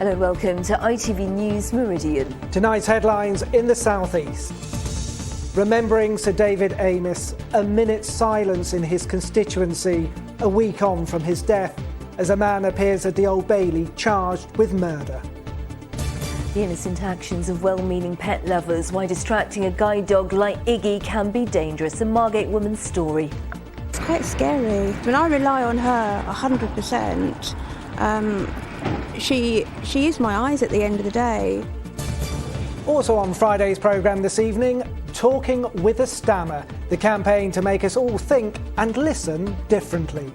Hello, welcome to ITV News Meridian. Tonight's headlines in the southeast. Remembering Sir David Amess, a minute's silence in his constituency, a week on from his death, as a man appears at the Old Bailey charged with murder. The innocent actions of well-meaning pet lovers, why distracting a guide dog like Iggy can be dangerous. A Margate woman's story. It's quite scary. When I rely on her 100%, she is my eyes at the end of the day. Also on Friday's programme this evening, Talking with a Stammer, the campaign to make us all think and listen differently.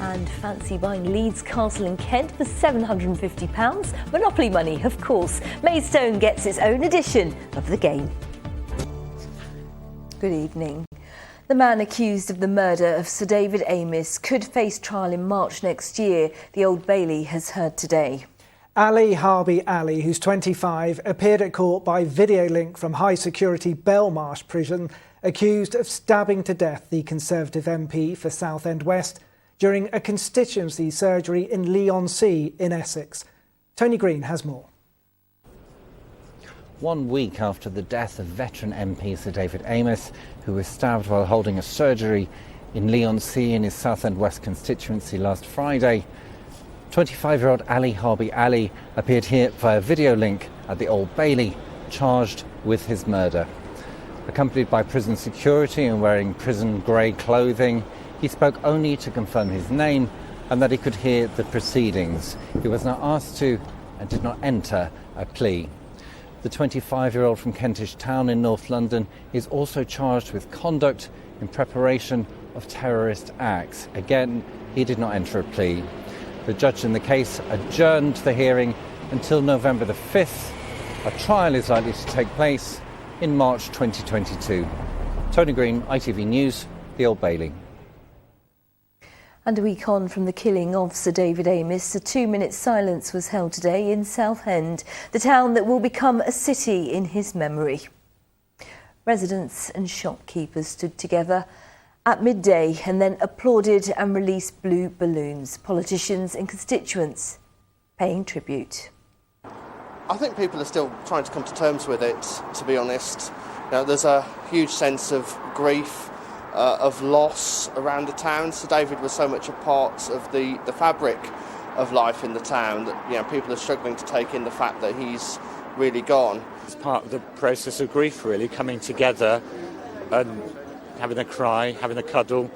And fancy buying Leeds Castle in Kent for £750. Monopoly money, of course. Maidstone gets its own edition of the game. Good evening. The man accused of the murder of Sir David Amess could face trial in March next year, the Old Bailey has heard today. Ali Harbi Ali, who's 25, appeared at court by video link from high-security Belmarsh prison, accused of stabbing to death the Conservative MP for Southend West during a constituency surgery in Leigh-on-Sea in Essex. Tony Green has more. 1 week after the death of veteran MP Sir David Amess, who was stabbed while holding a surgery in Leigh-on-Sea in his Southend West constituency last Friday, 25-year-old Ali Harbi Ali appeared here via video link at the Old Bailey, charged with his murder. Accompanied by prison security and wearing prison grey clothing, he spoke only to confirm his name and that he could hear the proceedings. He was not asked to and did not enter a plea. The 25-year-old from Kentish Town in North London is also charged with conduct in preparation of terrorist acts. Again, he did not enter a plea. The judge in the case adjourned the hearing until November the 5th. A trial is likely to take place in March 2022. Tony Green, ITV News, the Old Bailey. And a week on from the killing of Sir David Amess, a 2-minute silence was held today in Southend, the town that will become a city in his memory. Residents and shopkeepers stood together at midday and then applauded and released blue balloons. Politicians and constituents paying tribute. I think people are still trying to come to terms with it, to be honest. You know, there's a huge sense of grief, of loss around the town. Sir David was so much a part of the fabric of life in the town that people are struggling to take in the fact that he's really gone. It's part of the process of grief, really, coming together and having a cry, having a cuddle,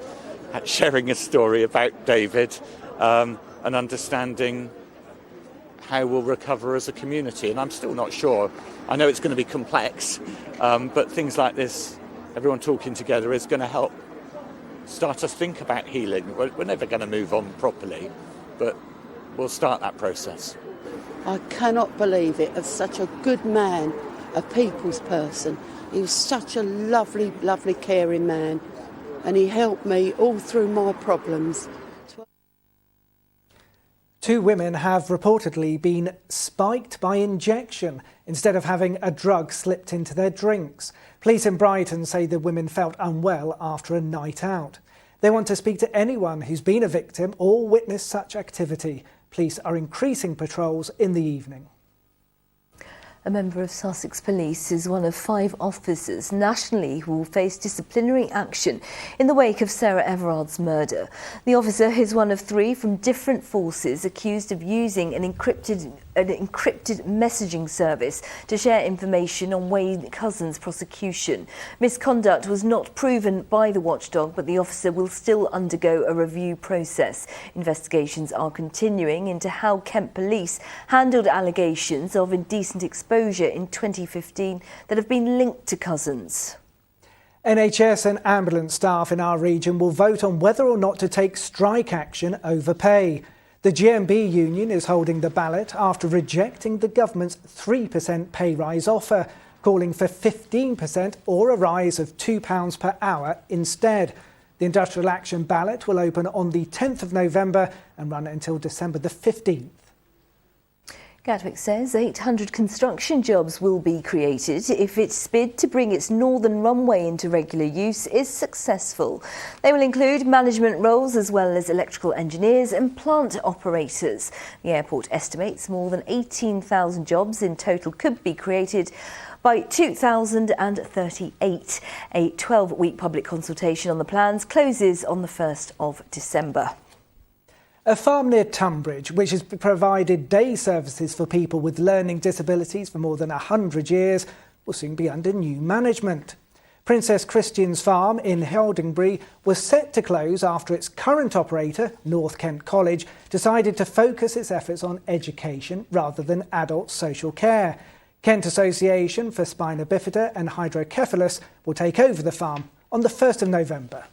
sharing a story about David, and understanding how we'll recover as a community. And I'm still not sure. I know it's going to be complex, but things like this, everyone talking together, is going to help start us think about healing. We're never going to move on properly, but we'll start that process. I cannot believe it, of such a good man, a people's person. He was such a lovely, lovely, caring man, and he helped me all through my problems. 2 women have reportedly been spiked by injection instead of having a drug slipped into their drinks. Police in Brighton say the women felt unwell after a night out. They want to speak to anyone who's been a victim or witnessed such activity. Police are increasing patrols in the evening. A member of Sussex Police is one of 5 officers nationally who will face disciplinary action in the wake of Sarah Everard's murder. The officer is one of 3 from different forces accused of using an encrypted messaging service to share information on Wayne Couzens' prosecution. Misconduct was not proven by the watchdog, but the officer will still undergo a review process. Investigations are continuing into how Kent Police handled allegations of indecent exposure in 2015 that have been linked to Couzens. NHS and ambulance staff in our region will vote on whether or not to take strike action over pay. The GMB union is holding the ballot after rejecting the government's 3% pay rise offer, calling for 15% or a rise of £2 per hour instead. The industrial action ballot will open on the 10th of November and run until December the 15th. Gatwick says 800 construction jobs will be created if its bid to bring its northern runway into regular use is successful. They will include management roles as well as electrical engineers and plant operators. The airport estimates more than 18,000 jobs in total could be created by 2038. A 12-week public consultation on the plans closes on the 1st of December. A farm near Tunbridge, which has provided day services for people with learning disabilities for more than 100 years, will soon be under new management. Princess Christian's Farm in Holdingbury was set to close after its current operator, North Kent College, decided to focus its efforts on education rather than adult social care. Kent Association for Spina Bifida and Hydrocephalus will take over the farm on the 1st of November.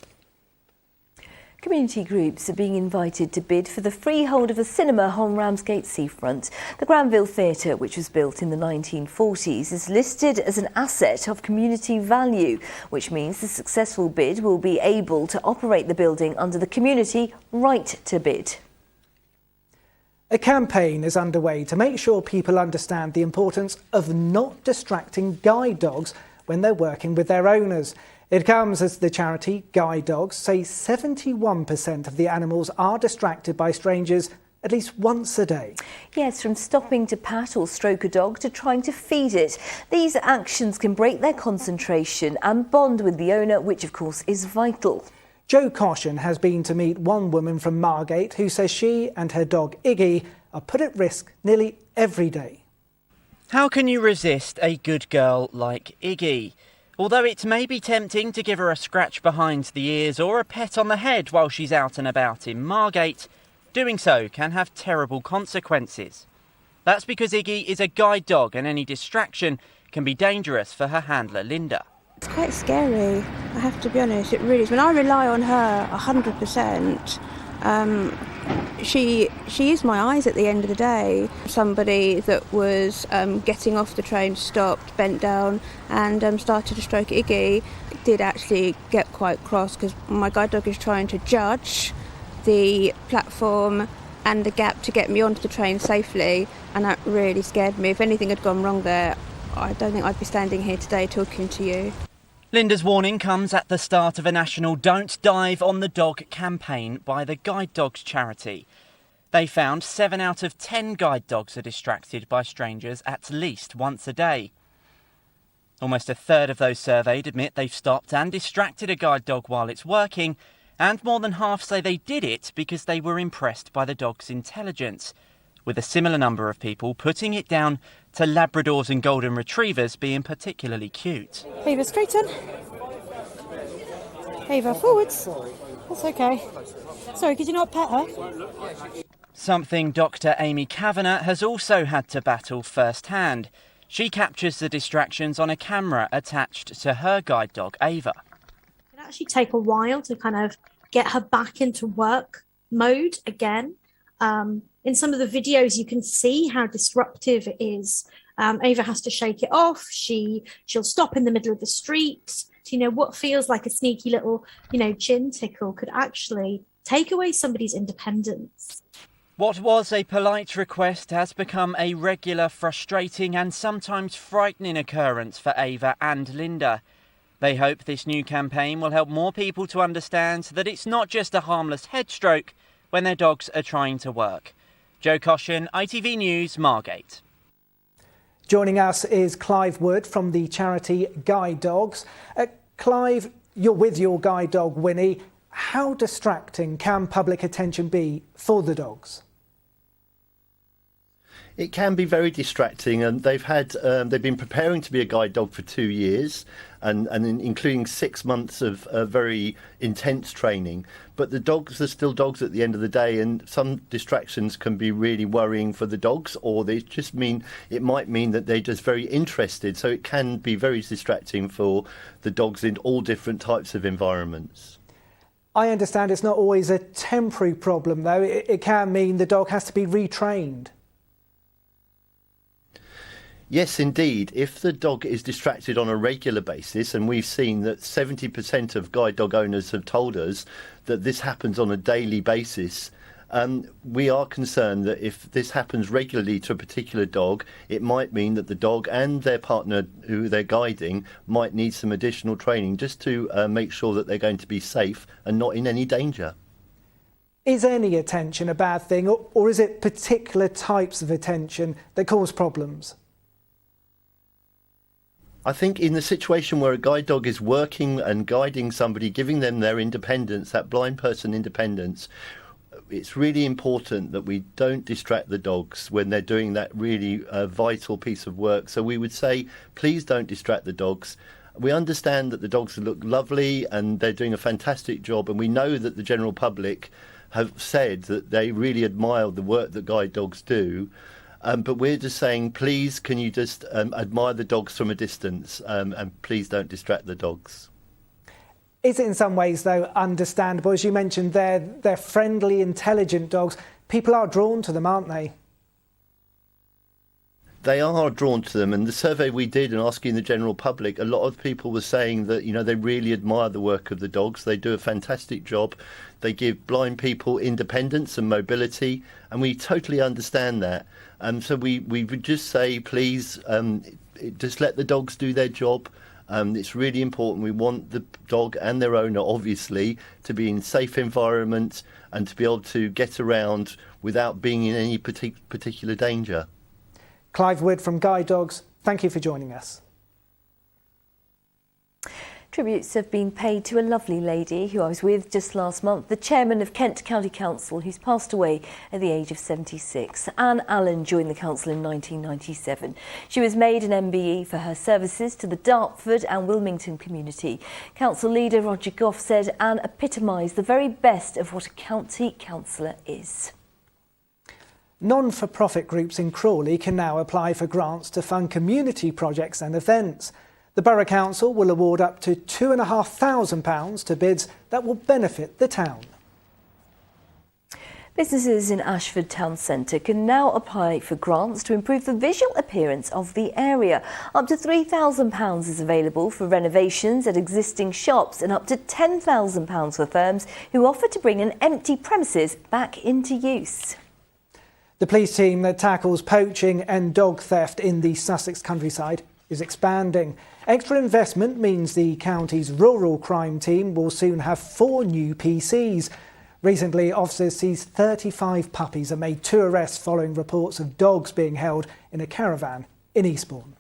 Community groups are being invited to bid for the freehold of a cinema on Ramsgate seafront. The Granville Theatre, which was built in the 1940s, is listed as an asset of community value, which means the successful bid will be able to operate the building under the community right to bid. A campaign is underway to make sure people understand the importance of not distracting guide dogs when they're working with their owners. It comes as the charity Guide Dogs say 71% of the animals are distracted by strangers at least once a day. Yes, from stopping to pat or stroke a dog to trying to feed it. These actions can break their concentration and bond with the owner, which of course is vital. Jo Caution has been to meet one woman from Margate who says she and her dog Iggy are put at risk nearly every day. How can you resist a good girl like Iggy? Although it may be tempting to give her a scratch behind the ears or a pet on the head while she's out and about in Margate, doing so can have terrible consequences. That's because Iggy is a guide dog and any distraction can be dangerous for her handler Linda. It's quite scary, I have to be honest, it really is. When I rely on her 100%, she is my eyes at the end of the day. Somebody that was getting off the train stopped, bent down and started to stroke Iggy. Did actually get quite cross because my guide dog is trying to judge the platform and the gap to get me onto the train safely, and that really scared me. If anything had gone wrong there, I don't think I'd be standing here today talking to you. Linda's warning comes at the start of a national Don't Dive on the Dog campaign by the Guide Dogs charity. They found 7 out of 10 guide dogs are distracted by strangers at least once a day. Almost a third of those surveyed admit they've stopped and distracted a guide dog while it's working, and more than half say they did it because they were impressed by the dog's intelligence, with a similar number of people putting it down to Labradors and Golden Retrievers being particularly cute. Ava, straighten. Ava, forwards. That's okay. Sorry, could you not pet her? Something Dr. Amy Kavanagh has also had to battle firsthand. She captures the distractions on a camera attached to her guide dog, Ava. It actually take a while to kind of get her back into work mode again. In some of the videos, you can see how disruptive it is. Ava has to shake it off. She'll stop in the middle of the street. What feels like a sneaky little, chin tickle could actually take away somebody's independence. What was a polite request has become a regular, frustrating and sometimes frightening occurrence for Ava and Linda. They hope this new campaign will help more people to understand that it's not just a harmless head stroke when their dogs are trying to work. Jo Caution, ITV News, Margate. Joining us is Clive Wood from the charity Guide Dogs. Clive, you're with your guide dog Winnie. How distracting can public attention be for the dogs? It can be very distracting, and they've been preparing to be a guide dog for 2 years, and including 6 months of very intense training. But the dogs are still dogs at the end of the day, and some distractions can be really worrying for the dogs, or it might mean that they're just very interested. So it can be very distracting for the dogs in all different types of environments. I understand it's not always a temporary problem, though. It can mean the dog has to be retrained. Yes, indeed. If the dog is distracted on a regular basis, and we've seen that 70% of guide dog owners have told us that this happens on a daily basis, We are concerned that if this happens regularly to a particular dog, it might mean that the dog and their partner who they're guiding might need some additional training just to make sure that they're going to be safe and not in any danger. Is any attention a bad thing, or is it particular types of attention that cause problems? I think in the situation where a guide dog is working and guiding somebody, giving them their independence, that blind person independence, it's really important that we don't distract the dogs when they're doing that really vital piece of work. So we would say, please don't distract the dogs. We understand that the dogs look lovely and they're doing a fantastic job, and we know that the general public have said that they really admire the work that guide dogs do. But we're just saying, please, can you just admire the dogs from a distance, and please don't distract the dogs. Is it in some ways, though, understandable? As you mentioned, they're friendly, intelligent dogs. People are drawn to them, aren't they? They are drawn to them, and the survey we did in asking the general public, a lot of people were saying that, you know, they really admire the work of the dogs. They do a fantastic job. They give blind people independence and mobility, and we totally understand that. So we would just say, please, just let the dogs do their job. It's really important. We want the dog and their owner, obviously, to be in safe environments and to be able to get around without being in any particular danger. Clive Wood from Guide Dogs, thank you for joining us. Tributes have been paid to a lovely lady who I was with just last month, the chairman of Kent County Council, who's passed away at the age of 76. Anne Allen joined the council in 1997. She was made an MBE for her services to the Dartford and Wilmington community. Council leader Roger Goff said Anne epitomised the very best of what a county councillor is. Non-for-profit groups in Crawley can now apply for grants to fund community projects and events. The Borough Council will award up to £2,500 to bids that will benefit the town. Businesses in Ashford Town Centre can now apply for grants to improve the visual appearance of the area. Up to £3,000 is available for renovations at existing shops and up to £10,000 for firms who offer to bring an empty premises back into use. The police team that tackles poaching and dog theft in the Sussex countryside is expanding. Extra investment means the county's rural crime team will soon have 4 new PCs. Recently, officers seized 35 puppies and made 2 arrests following reports of dogs being held in a caravan in Eastbourne.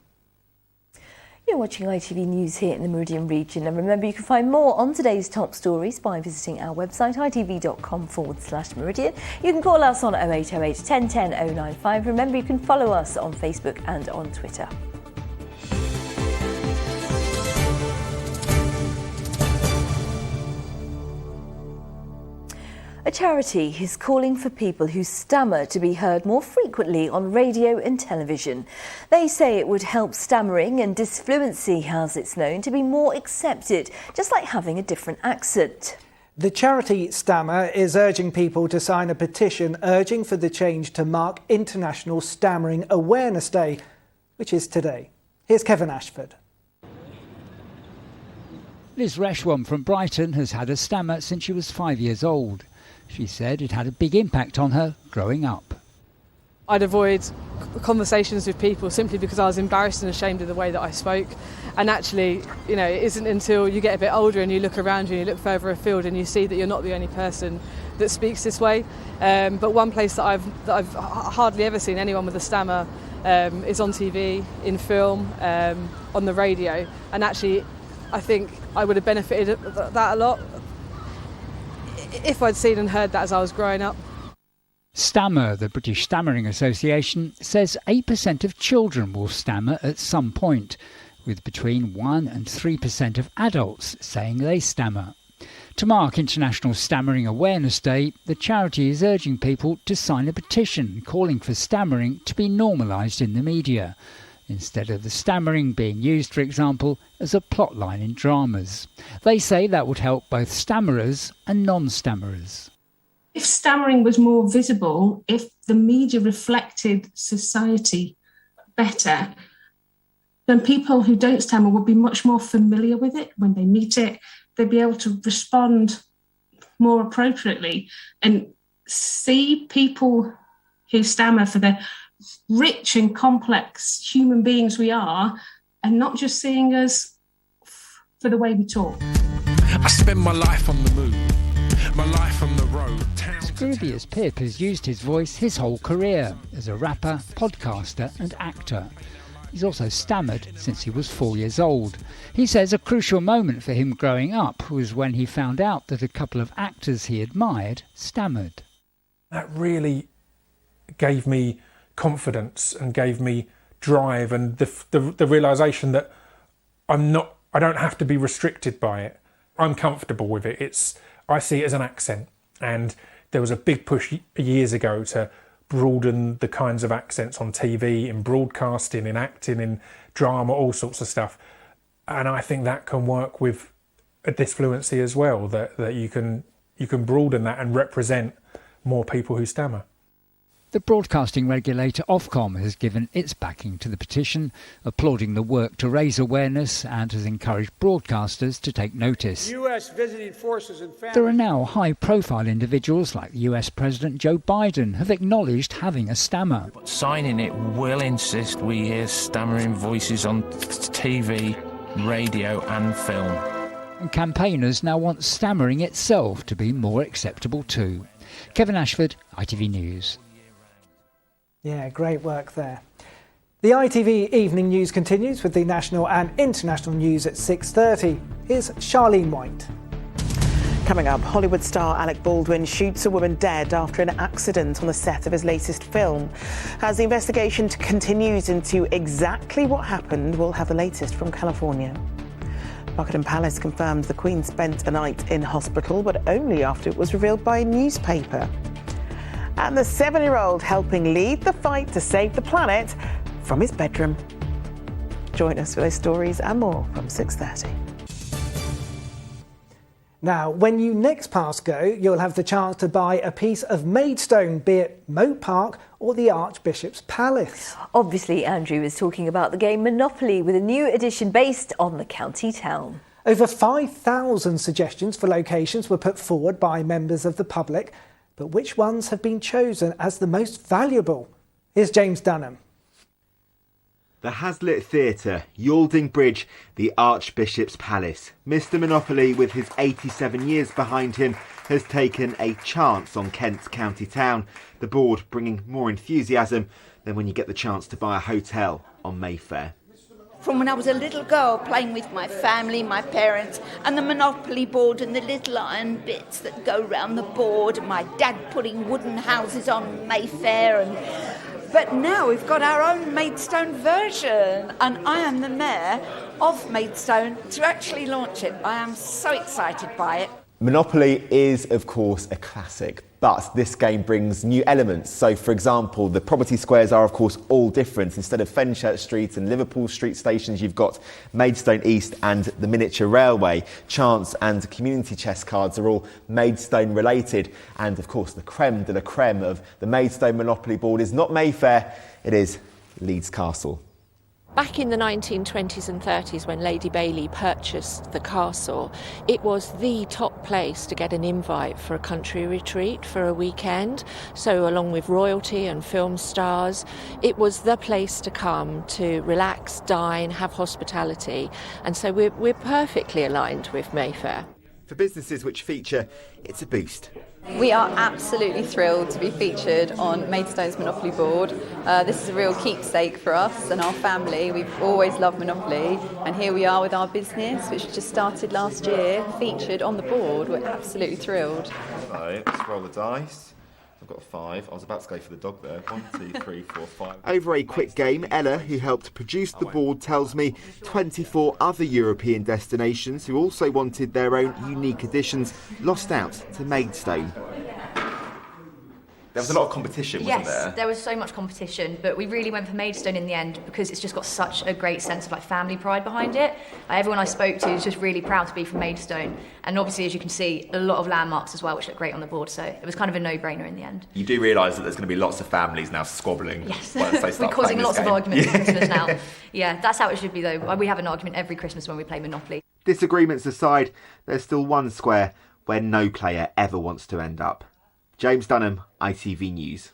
You're watching ITV News here in the Meridian region, and remember you can find more on today's top stories by visiting our website itv.com/Meridian. You can call us on 0808 1010 095. Remember you can follow us on Facebook and on Twitter. A charity is calling for people who stammer to be heard more frequently on radio and television. They say it would help stammering and disfluency, as it's known, to be more accepted, just like having a different accent. The charity Stammer is urging people to sign a petition urging for the change to mark International Stammering Awareness Day, which is today. Here's Kevin Ashford. Liz Reshwan from Brighton has had a stammer since she was 5 years old. She said it had a big impact on her growing up. I'd avoid conversations with people simply because I was embarrassed and ashamed of the way that I spoke. And actually, you know, it isn't until you get a bit older and you look around you and you look further afield and you see that you're not the only person that speaks this way. But one place that I've hardly ever seen anyone with a stammer is on TV, in film, on the radio. And actually, I think I would have benefited that a lot if I'd seen and heard that as I was growing up. Stammer, the British Stammering Association, says 8% of children will stammer at some point, with between 1 and 3% of adults saying they stammer. To mark International Stammering Awareness Day, the charity is urging people to sign a petition calling for stammering to be normalised in the media, instead of the stammering being used, for example, as a plotline in dramas. They say that would help both stammerers and non-stammerers. If stammering was more visible, if the media reflected society better, then people who don't stammer would be much more familiar with it when they meet it. They'd be able to respond more appropriately. And see people who stammer for the rich and complex human beings we are, and not just seeing us for the way we talk. I spend my life on the move, my life on the road. Scroobius Pip has used his voice his whole career as a rapper, podcaster and actor. He's also stammered since he was 4 years old. He says a crucial moment for him growing up was when he found out that a couple of actors he admired stammered. That really gave me confidence and gave me drive, and the realisation that I don't have to be restricted by it. I'm comfortable with it. I see it as an accent, and there was a big push years ago to broaden the kinds of accents on TV, in broadcasting, in acting, in drama, all sorts of stuff. And I think that can work with a disfluency as well, that you can broaden that and represent more people who stammer. The broadcasting regulator Ofcom has given its backing to the petition, applauding the work to raise awareness, and has encouraged broadcasters to take notice. US visiting forces and families. There are now high-profile individuals like US President Joe Biden have acknowledged having a stammer. Signing it will insist we hear stammering voices on TV, radio and film. And campaigners now want stammering itself to be more acceptable too. Kevin Ashford, ITV News. Yeah, great work there. The ITV Evening News continues with the national and international news at 6:30. Here's Charlene White. Coming up, Hollywood star Alec Baldwin shoots a woman dead after an accident on the set of his latest film. As the investigation continues into exactly what happened, we'll have the latest from California. Buckingham Palace confirmed the Queen spent a night in hospital, but only after it was revealed by a newspaper. And the 7-year-old helping lead the fight to save the planet from his bedroom. Join us for those stories and more from 6:30. Now, when you next pass Go, you'll have the chance to buy a piece of Maidstone, be it Moat Park or the Archbishop's Palace. Obviously, Andrew is talking about the game Monopoly, with a new edition based on the county town. Over 5,000 suggestions for locations were put forward by members of the public, but which ones have been chosen as the most valuable? Here's James Dunham. The Hazlitt Theatre, Yalding Bridge, the Archbishop's Palace. Mr Monopoly, with his 87 years behind him, has taken a chance on Kent's county town. The board bringing more enthusiasm than when you get the chance to buy a hotel on Mayfair. From when I was a little girl playing with my family, my parents, and the Monopoly board and the little iron bits that go round the board, my dad putting wooden houses on Mayfair. But now we've got our own Maidstone version, and I am the mayor of Maidstone to actually launch it. I am so excited by it. Monopoly is, of course, a classic, but this game brings new elements. So, for example, the property squares are, of course, all different. Instead of Fenchurch Street and Liverpool Street stations, you've got Maidstone East and the miniature railway. Chance and community chess cards are all Maidstone related. And, of course, the creme de la creme of the Maidstone Monopoly board is not Mayfair, it is Leeds Castle. Back in the 1920s and 30s, when Lady Bailey purchased the castle, it was the top place to get an invite for a country retreat for a weekend. So along with royalty and film stars, it was the place to come to relax, dine, have hospitality. And so we're perfectly aligned with Mayfair. For businesses which feature, it's a boost. We are absolutely thrilled to be featured on Maidstone's Monopoly board. This is a real keepsake for us and our family. We've always loved Monopoly, and here we are with our business, which just started last year, featured on the board. We're absolutely thrilled. So, let's roll the dice. I've got 5. I was about to go for the dog there. 1, 2, 3, 4, 5. Over a quick game, Ella, who helped produce the board, tells me 24 other European destinations who also wanted their own unique additions lost out to Maidstone. There was a lot of competition, wasn't there? Yes, there was so much competition, but we really went for Maidstone in the end because it's just got such a great sense of family pride behind it. Everyone I spoke to is just really proud to be from Maidstone, and obviously, as you can see, a lot of landmarks as well, which look great on the board. So it was kind of a no-brainer in the end. You do realise that there's going to be lots of families now squabbling. Yes, once they start we're causing lots of arguments at Christmas now. Yeah, that's how it should be though. We have an argument every Christmas when we play Monopoly. Disagreements aside, there's still one square where no player ever wants to end up. James Dunham, ITV News.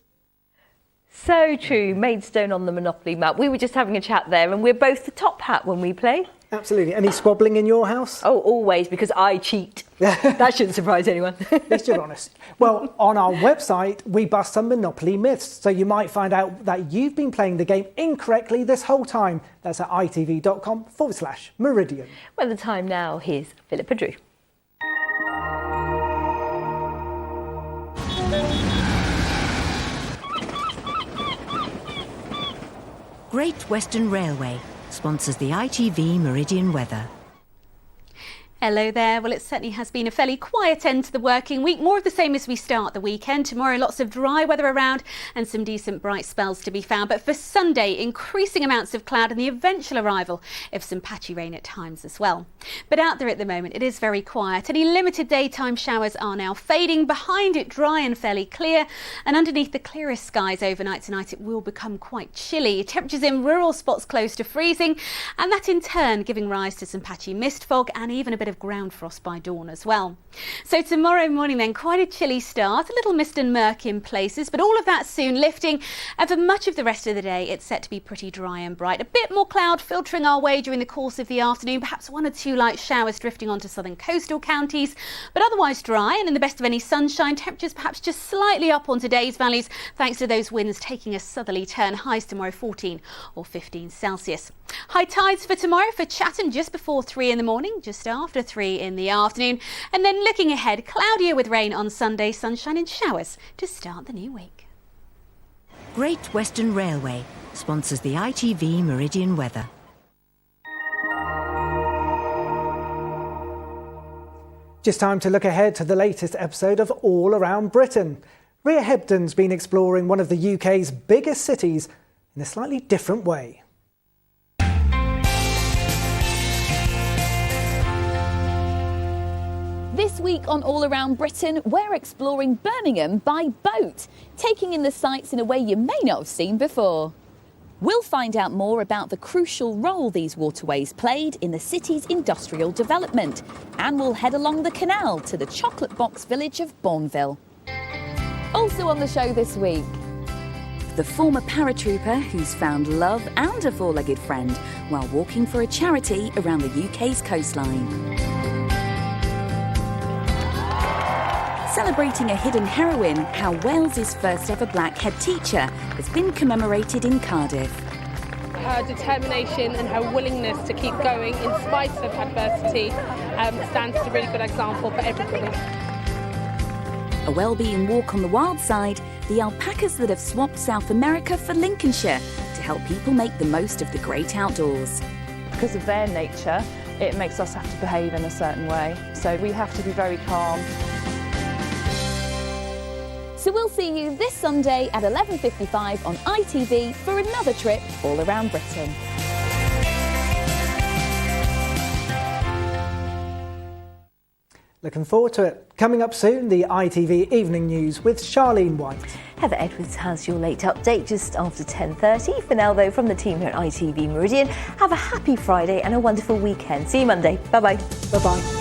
So true, Maidstone on the Monopoly map. We were just having a chat there, and we're both the top hat when we play. Absolutely. Any squabbling in your house? Oh, always, because I cheat. That shouldn't surprise anyone. At least you're honest. Well, on our website, we bust some Monopoly myths, so you might find out that you've been playing the game incorrectly this whole time. That's at itv.com/Meridian. Well, the time now, here's Philippa Drew. Great Western Railway sponsors the ITV Meridian weather. Hello there. Well, it certainly has been a fairly quiet end to the working week. More of the same as we start the weekend. Tomorrow, lots of dry weather around and some decent bright spells to be found. But for Sunday, increasing amounts of cloud and the eventual arrival of some patchy rain at times as well. But out there at the moment, it is very quiet. Any limited daytime showers are now fading. Behind it, dry and fairly clear. And underneath the clearest skies overnight tonight, it will become quite chilly. Temperatures in rural spots close to freezing. And that in turn giving rise to some patchy mist fog and even a bit of ground frost by dawn as well. So tomorrow morning then, quite a chilly start, a little mist and murk in places, but all of that soon lifting, and for much of the rest of the day it's set to be pretty dry and bright. A bit more cloud filtering our way during the course of the afternoon, perhaps 1 or 2 light showers drifting onto southern coastal counties, but otherwise dry and in the best of any sunshine. Temperatures perhaps just slightly up on today's values thanks to those winds taking a southerly turn. Highs tomorrow 14 or 15 Celsius. High tides for tomorrow for Chatham just before 3 in the morning, just after 3 in the afternoon, and then looking ahead, cloudier with rain on Sunday, sunshine and showers to start the new week. Great Western Railway sponsors the ITV Meridian weather. Just time to look ahead to the latest episode of All Around Britain. Ria Hebden's been exploring one of the UK's biggest cities in a slightly different way. This week on All Around Britain, we're exploring Birmingham by boat, taking in the sights in a way you may not have seen before. We'll find out more about the crucial role these waterways played in the city's industrial development, and we'll head along the canal to the chocolate box village of Bourneville. Also on the show this week, the former paratrooper who's found love and a four-legged friend while walking for a charity around the UK's coastline. Celebrating a hidden heroine, how Wales's first ever black head teacher has been commemorated in Cardiff. Her determination and her willingness to keep going in spite of adversity stands as a really good example for everybody. A wellbeing walk on the wild side, the alpacas that have swapped South America for Lincolnshire to help people make the most of the great outdoors. Because of their nature, it makes us have to behave in a certain way. So we have to be very calm. So we'll see you this Sunday at 11:55 on ITV for another trip all around Britain. Looking forward to it. Coming up soon, the ITV Evening News with Charlene White. Heather Edwards has your late update just after 10:30. For now, though, from the team here at ITV Meridian, have a happy Friday and a wonderful weekend. See you Monday. Bye-bye. Bye-bye.